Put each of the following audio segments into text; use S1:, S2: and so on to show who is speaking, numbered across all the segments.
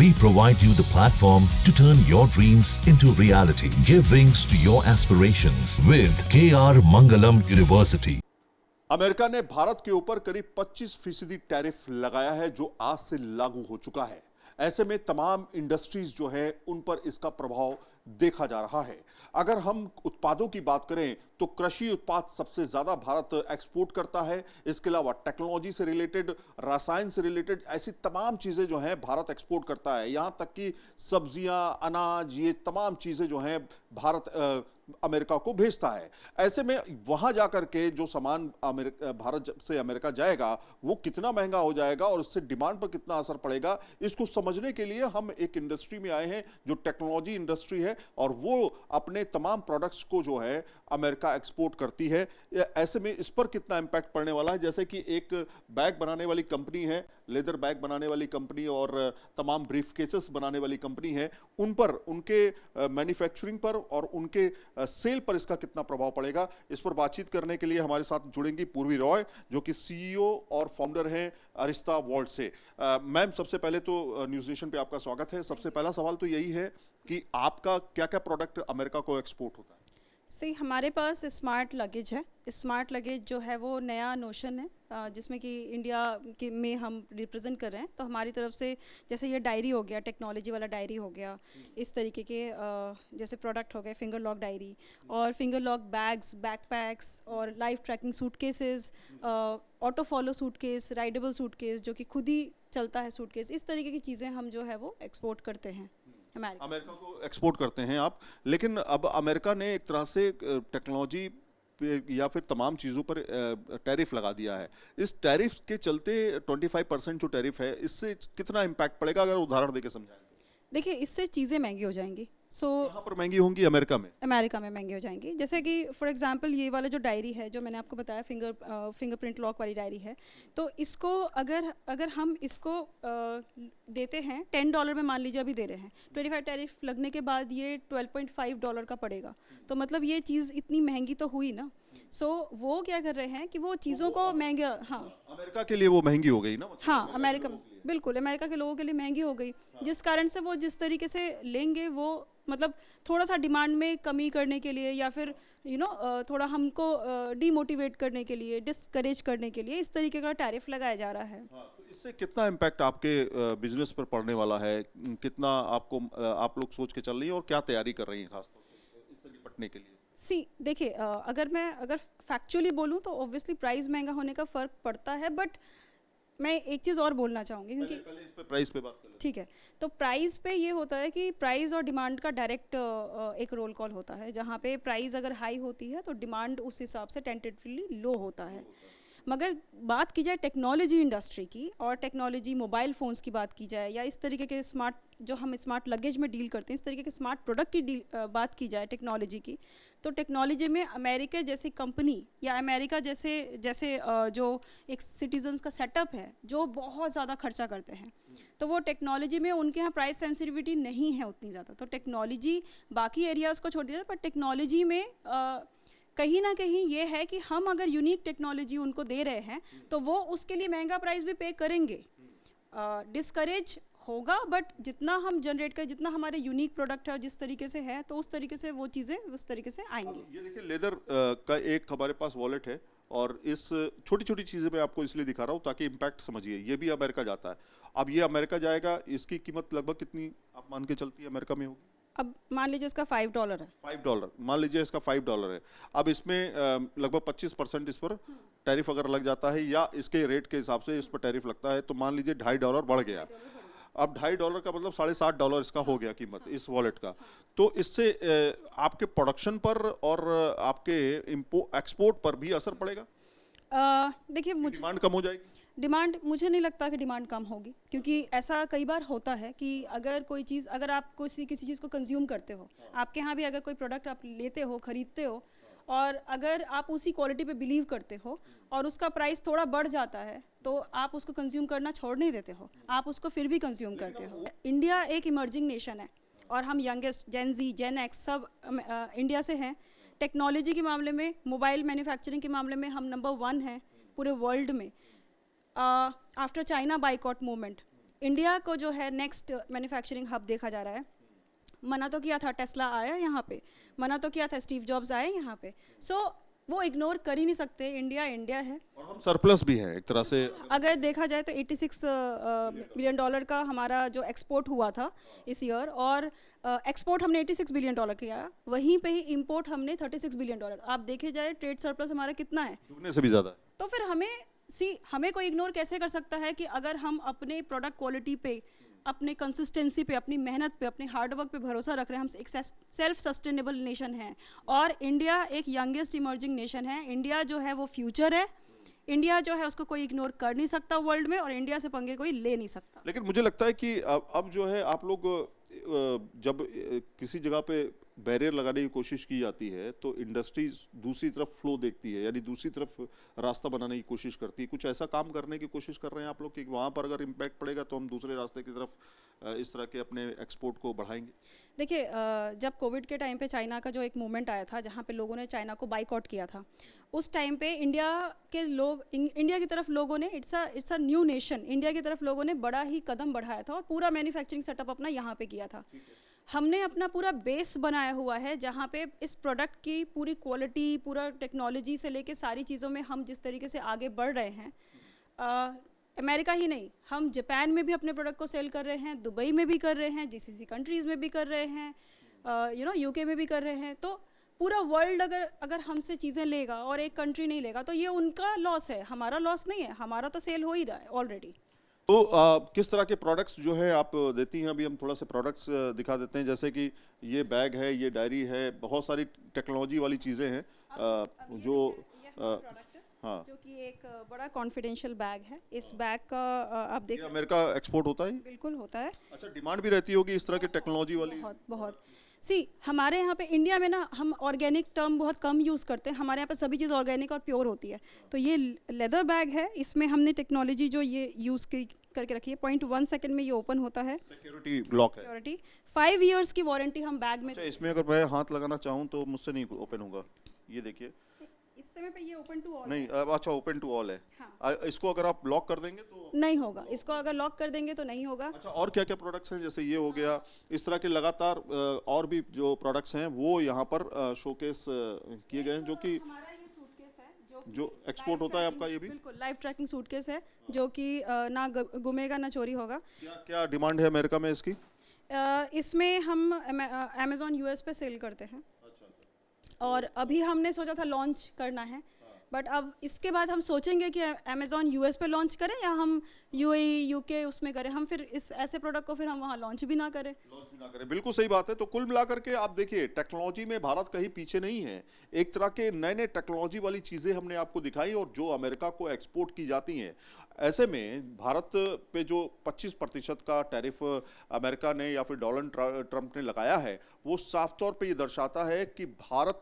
S1: We provide you the platform to turn your dreams into reality. Give wings to your aspirations with KR Mangalam University.
S2: America ने भारत के ऊपर करीब 25% tariff लगाया है जो आज से लागू हो चुका है। ऐसे में तमाम इंडस्ट्रीज जो है उन पर इसका प्रभाव देखा जा रहा है। अगर हम उत्पादों की बात करें तो कृषि उत्पाद सबसे ज्यादा भारत एक्सपोर्ट करता है। इसके अलावा टेक्नोलॉजी से रिलेटेड, रसायन से रिलेटेड ऐसी तमाम चीजें जो हैं भारत एक्सपोर्ट करता है। यहां तक कि सब्जियां, अनाज, ये तमाम चीजें जो हैं भारत अमेरिका को भेजता है। ऐसे में वहां जाकर के जो सामान भारत से अमेरिका जाएगा वो कितना महंगा हो जाएगा और उससे डिमांड पर कितना असर पड़ेगा, इसको समझने के लिए हम एक इंडस्ट्री में आए हैं जो टेक्नोलॉजी इंडस्ट्री है और वो अपने तमाम प्रोडक्ट्स को जो है अमेरिका एक्सपोर्ट करती है। ऐसे में इस पर कितना इंपैक्ट पड़ने वाला है, जैसे कि एक बैग बनाने वाली कंपनी है, लेदर बैग बनाने वाली कंपनी और तमाम ब्रीफ केसेस बनाने वाली कंपनी है, उन पर, उनके मैन्युफैक्चरिंग पर और उनके सेल पर इसका कितना प्रभाव पड़ेगा, इस पर बातचीत करने के लिए हमारे साथ जुड़ेंगी पूर्वी रॉय जो कि सीईओ और फाउंडर हैं अरिस्ता वॉल्ट से। मैम, सबसे पहले तो न्यूज़ नेशन पे आपका स्वागत है। सबसे पहला सवाल तो यही है कि आपका क्या क्या प्रोडक्ट अमेरिका को एक्सपोर्ट होता है?
S3: हमारे पास स्मार्ट लगेज है। स्मार्ट लगेज जो है वो नया नोशन है जिसमें कि इंडिया के में हम रिप्रेजेंट कर रहे हैं। तो हमारी तरफ से जैसे ये डायरी हो गया, टेक्नोलॉजी वाला डायरी हो गया, इस तरीके के जैसे प्रोडक्ट हो गए, फिंगर लॉक डायरी और फिंगर लॉक बैग्स, बैकपैक्स और life tracking suitcases, auto follow suitcase, rideable suitcase जो कि खुद ही चलता है सूटकेस, इस तरीके की चीज़ें हम जो है वो एक्सपोर्ट करते हैं
S2: अमेरिका को एक्सपोर्ट करते हैं आप। लेकिन अब अमेरिका ने एक तरह से टेक्नोलॉजी या फिर तमाम चीज़ों पर टैरिफ लगा दिया है। इस टैरिफ के चलते 25% जो टैरिफ है, इससे कितना इम्पैक्ट पड़ेगा, अगर उदाहरण देके समझाएं?
S3: देखिए, इससे चीज़ें महंगी हो जाएंगी।
S2: कहाँ पर महंगी होंगी? अमेरिका में?
S3: अमेरिका में महंगी हो जाएंगी। जैसे कि फॉर एग्जांपल ये वाला जो डायरी है जो मैंने आपको बताया, फिंगरप्रिंट लॉक वाली डायरी है, तो इसको अगर हम इसको देते हैं $10 में, मान लीजिए अभी दे रहे हैं, 25 टैरिफ लगने के बाद ये $12.5 का पड़ेगा। तो मतलब ये चीज़ इतनी महंगी तो हुई ना। वो क्या कर रहे हैं कि वो चीज़ों को महंगा, हाँ,
S2: अमेरिका के लिए वो महंगी हो गई ना।
S3: हाँ, अमेरिका में बिल्कुल अमेरिका के लोगों के लिए महंगी हो गई, जिस कारण से वो जिस तरीके से लेंगे वो मतलब थोड़ा सा डिमांड में कमी करने के लिए या फिर थोड़ा हमको डीमोटिवेट करने के लिए, डिस्करेज करने के लिए इस तरीके का टैरिफ लगाया जा रहा है।
S2: तो इससे कितना इम्पैक्ट आपके बिजनेस पर पड़ने वाला है, कितना आप लोग सोच के चल रही हैं और क्या तैयारी कर रही हैं खासतौर से इससे निपटने के लिए?
S3: देखिए, अगर फैक्चुअली बोलूँ तो ऑब्वियसली प्राइस महंगा होने का फ़र्क पड़ता है, बट मैं एक चीज़ और बोलना चाहूँगी क्योंकि
S2: पहले इस पे प्राइस पे बात कर लेते हैं।
S3: ठीक है, तो प्राइस पे ये होता है कि प्राइस और डिमांड का डायरेक्ट एक रोल कॉल होता है। जहाँ पे प्राइस अगर हाई होती है तो डिमांड उस हिसाब से टेंटेटिवली लो होता है। मगर बात की जाए टेक्नोलॉजी इंडस्ट्री की और टेक्नोलॉजी मोबाइल फ़ोन्स की बात की जाए या इस तरीके के स्मार्ट जो हम स्मार्ट लगेज में डील करते हैं, इस तरीके के स्मार्ट प्रोडक्ट की बात की जाए टेक्नोलॉजी की, तो टेक्नोलॉजी में अमेरिका जैसी कंपनी या अमेरिका जैसे जो एक सिटीजन्स का सेटअप है जो बहुत ज़्यादा खर्चा करते हैं, तो वो टेक्नोलॉजी में उनके यहाँ प्राइस सेंसिटिविटी नहीं है उतनी ज़्यादा। तो टेक्नोलॉजी बाकी एरियाज़ को छोड़ दिया, पर टेक्नोलॉजी में कहीं ना कहीं ये है कि हम अगर यूनिक टेक्नोलॉजी उनको दे रहे हैं तो वो उसके लिए महंगा प्राइस भी पे करेंगे। डिस्करेज होगा, बट जितना हम जनरेट करें, जितना हमारे यूनिक प्रोडक्ट है और जिस तरीके से है, तो उस तरीके से वो चीज़ें उस तरीके से आएंगी।
S2: ये देखिए, लेदर का एक हमारे पास वॉलेट है और इस छोटी छोटी चीज़ें मैं आपको इसलिए दिखा रहा हूँ ताकि इम्पैक्ट समझिए। ये भी अमेरिका जाता है। अब ये अमेरिका जाएगा, इसकी कीमत लगभग कितनी आप मान के चलती है अमेरिका में होगी?
S3: अब मान लीजिए इसका $5 है।
S2: $5, मान लीजिए इसका $5 है। अब इसमें लगभग 25% इस पर टैरिफ अगर लग जाता है या इसके रेट के हिसाब से इस पर टैरिफ लगता है, तो मान लीजिए $2.5 बढ़ गया। अब $2.5 का मतलब $7.5 इसका हो गया कीमत इस वॉलेट का। तो इससे आपके प्रोडक्शन पर और आपके एक्सपोर्ट पर भी असर पड़ेगा?
S3: देखिए, मुझे
S2: डिमांड कम हो जाएगी।
S3: डिमांड, मुझे नहीं लगता कि डिमांड कम होगी, क्योंकि ऐसा कई बार होता है कि अगर कोई चीज़, अगर आप किसी चीज़ को कंज्यूम करते हो, आपके यहाँ भी अगर कोई प्रोडक्ट आप लेते हो, ख़रीदते हो, और अगर आप उसी क्वालिटी पे बिलीव करते हो और उसका प्राइस थोड़ा बढ़ जाता है तो आप उसको कंज्यूम करना छोड़ नहीं देते हो, आप उसको फिर भी कंज्यूम करते हो। इंडिया एक इमर्जिंग नेशन है और हम यंगेस्ट, जेन जी, जेन एक्स सब इंडिया से हैं। टेक्नोलॉजी के मामले में, मोबाइल मैन्युफैक्चरिंग के मामले में हम नंबर 1 हैं पूरे वर्ल्ड में। After China boycott movement, India को जो है नेक्स्ट मैन्युफैक्चरिंग हब देखा जा रहा है। मना तो किया था, टेस्ला आया यहाँ पे, मना तो किया था, स्टीव जॉब्स आए यहाँ पे। सो वो इग्नोर कर ही नहीं सकते, इंडिया इंडिया है।
S2: और हम सरप्लस भी हैं एक तरह से।
S3: अगर देखा जाए तो 86 बिलियन डॉलर का हमारा जो एक्सपोर्ट हुआ था इस ईयर, और एक्सपोर्ट हमने 86 बिलियन डॉलर किया, वहीं पे ही इंपोर्ट हमने 36 बिलियन डॉलर। आप देखे जाए ट्रेड सरप्लस हमारा कितना है,
S2: दुगने से भी ज़्यादा है।
S3: तो फिर हमें कोई इग्नोर कैसे कर सकता है कि अगर हम अपने प्रोडक्ट क्वालिटी पे, अपने कंसिस्टेंसी पे, अपनी मेहनत पे, अपने हार्डवर्क पे भरोसा रख रहे हैं। हम एक सेल्फ सस्टेनेबल नेशन है, और इंडिया एक यंगेस्ट इमर्जिंग नेशन है। इंडिया जो है वो फ्यूचर है, इंडिया जो है उसको कोई इग्नोर कर नहीं सकता वर्ल्ड में, और इंडिया से पंगे कोई ले नहीं सकता।
S2: लेकिन मुझे लगता है कि अब जो है आप लोग जब किसी जगह पे बैरियर लगाने की कोशिश की जाती है तो इंडस्ट्रीज दूसरी तरफ फ्लो देखती है, यानी दूसरी तरफ रास्ता बनाने की कोशिश करती है। कुछ ऐसा काम करने की कोशिश कर रहे हैं आप लोग कि वहाँ पर अगर इम्पैक्ट पड़ेगा तो हम दूसरे रास्ते की तरफ इस तरह के अपने एक्सपोर्ट को बढ़ाएंगे?
S3: देखिए, जब कोविड के टाइम पे चाइना का जो एक मूवमेंट आया था जहाँ पे लोगों ने चाइना को बाइकआउट किया था, उस टाइम पे इंडिया की तरफ लोगों ने, it's a new nation, India की तरफ लोगों ने बड़ा ही कदम बढ़ाया था और पूरा मैन्युफैक्चरिंग सेटअप अपना यहाँ पे किया था। हमने अपना पूरा बेस बनाया हुआ है जहाँ पे इस प्रोडक्ट की पूरी क्वालिटी, पूरा टेक्नोलॉजी से लेके सारी चीज़ों में हम जिस तरीके से आगे बढ़ रहे हैं, अमेरिका ही नहीं, हम जापान में भी अपने प्रोडक्ट को सेल कर रहे हैं, दुबई में भी कर रहे हैं, जीसीसी कंट्रीज़ में भी कर रहे हैं, यूके में भी कर रहे हैं। तो पूरा वर्ल्ड अगर हमसे चीज़ें लेगा और एक कंट्री नहीं लेगा तो ये उनका लॉस है, हमारा लॉस नहीं है, हमारा तो सेल हो ही रहा है ऑलरेडी।
S2: तो किस तरह के प्रोडक्ट्स जो है आप देती हैं? अभी हम थोड़ा सा प्रोडक्ट्स दिखा देते हैं, जैसे कि ये बैग है, ये डायरी है, बहुत सारी टेक्नोलॉजी वाली चीज़ें हैं जो हाँ,
S3: जो कि एक बड़ा कॉन्फिडेंशियल बैग है। इस बैग का आप देख,
S2: अमेरिका एक्सपोर्ट होता है?
S3: बिल्कुल होता है।
S2: अच्छा, डिमांड भी रहती होगी इस तरह की टेक्नोलॉजी वाली?
S3: बहुत बहुत। हमारे यहाँ पे इंडिया में ना हम ऑर्गेनिक टर्म बहुत कम यूज़ करते हैं, हमारे यहाँ पे सभी चीज़ ऑर्गेनिक और प्योर होती है। तो ये लेदर बैग है, इसमें हमने टेक्नोलॉजी जो ये यूज़ करके रखी है। 0.1 सेकंड में ये ओपन होता है,
S2: सिक्योरिटी लॉक है।
S3: सिक्योरिटी 5 इयर्स की वारंटी हम बैग में।
S2: अच्छा, इसमें अगर मैं हाथ लगाना चाहूँ तो मुझसे नहीं ओपन होगा? ये देखिए,
S3: इस समय पे ये ओपन टू ऑल
S2: नहीं, अच्छा ओपन टू ऑल है।
S3: हाँ।
S2: इसको अगर आप लॉक कर देंगे तो
S3: नहीं होगा, इसको अगर लॉक कर देंगे तो नहीं होगा।
S2: अच्छा, और क्या क्या प्रोडक्ट्स हैं? जैसे ये हो गया, इस तरह के लगातार और भी जो प्रोडक्ट्स हैं वो यहाँ पर शोकेस किए गए हैं, जो कि
S3: हमारा ये सूटकेस है
S2: जो एक्सपोर्ट होता है आपका। ये भी
S3: बिल्कुल लाइव ट्रैकिंग सूटकेस है, जो कि ना गुमेगा ना चोरी होगा।
S2: क्या डिमांड है अमेरिका में इसकी?
S3: इसमें हम अमेज़ॉन यूएस पे सेल करते हैं, और अभी हमने सोचा था लॉन्च करना है, बट अब इसके बाद हम सोचेंगे कि अमेज़ॉन यूएस पे लॉन्च करें या हम यूएई यूके उसमें करें। हम फिर इस ऐसे प्रोडक्ट को फिर हम वहाँ लॉन्च भी ना करें।
S2: बिल्कुल सही बात है। तो कुल मिलाकर के आप देखिए, टेक्नोलॉजी में भारत कहीं पीछे नहीं है। एक तरह के नए नए टेक्नोलॉजी वाली चीज़ें हमने आपको दिखाई और जो अमेरिका को एक्सपोर्ट की जाती हैं। ऐसे में भारत पे जो 25% का टैरिफ अमेरिका ने या फिर डोनाल्ड ट्रंप ने लगाया है, वो साफ तौर पे ये दर्शाता है कि भारत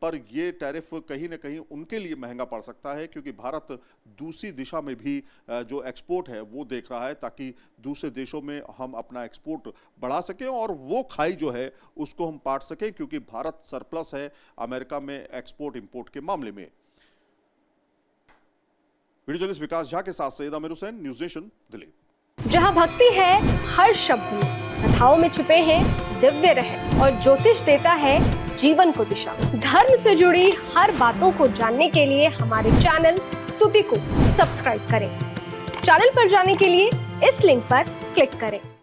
S2: पर ये टैरिफ कहीं ना कहीं उनके लिए महंगा पड़ सकता है, क्योंकि भारत दूसरी दिशा में भी जो एक्सपोर्ट है वो देख रहा है, ताकि दूसरे देशों में हम अपना एक्सपोर्ट बढ़ा सकें और वो खाई जो है उसको हम पाट सकें, क्योंकि भारत सरप्लस है अमेरिका में एक्सपोर्ट इंपोर्ट के मामले में। वीडियो जर्नलिस्ट विकास झा के साथ सैयद आमिर हुसैन, न्यूज़ नेशन, दिल्ली।
S4: जहां भक्ति है हर शब्द में, कथाओं में छिपे हैं दिव्य रहस्य और ज्योतिष देता है जीवन को दिशा। धर्म से जुड़ी हर बातों को जानने के लिए हमारे चैनल स्तुति को सब्सक्राइब करें। चैनल पर जाने के लिए इस लिंक पर क्लिक करें।